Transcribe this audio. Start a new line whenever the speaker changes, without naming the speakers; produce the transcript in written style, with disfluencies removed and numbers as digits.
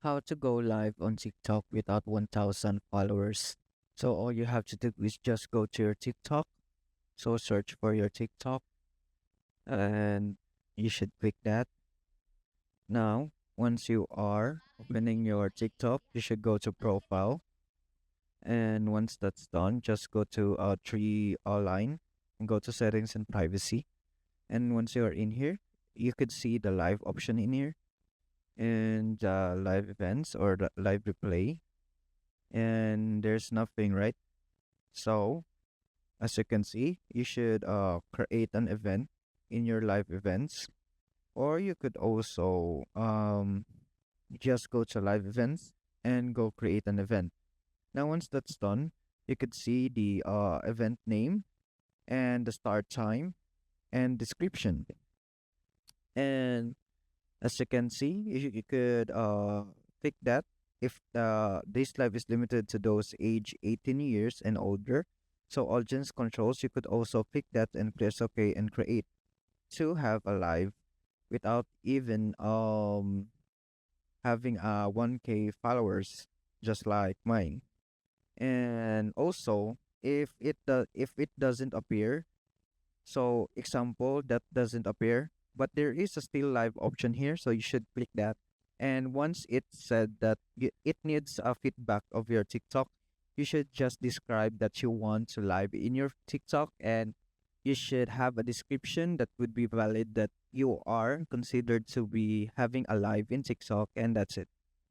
How to go live on TikTok without 1,000 followers. So all you have to do is just go to your TikTok. So search for your TikTok and you should click that. Now, once you are opening your TikTok, you should go to profile. And once that's done, just go to three line and go to settings and privacy. And once you're in here, you could see the live option in here and live events or the live replay. And there's nothing, right? So, as you can see, you should create an event in your live events, or you could also just go to live events and go create an event. Now, once that's done, you could see the event name and the start time and description. And as you can see, you could click that if this live is limited to those age 18 years and older. So audience controls, you could also click that and press OK and create to have a live without even having 1K followers, just like mine. And also, if it doesn't appear, so example that doesn't appear, but there is a still live option here, so you should click that. And once it said that it needs a feedback of your TikTok, you should just describe that you want to live in your TikTok, and you should have a description that would be valid that you are considered to be having a live in TikTok, and that's it.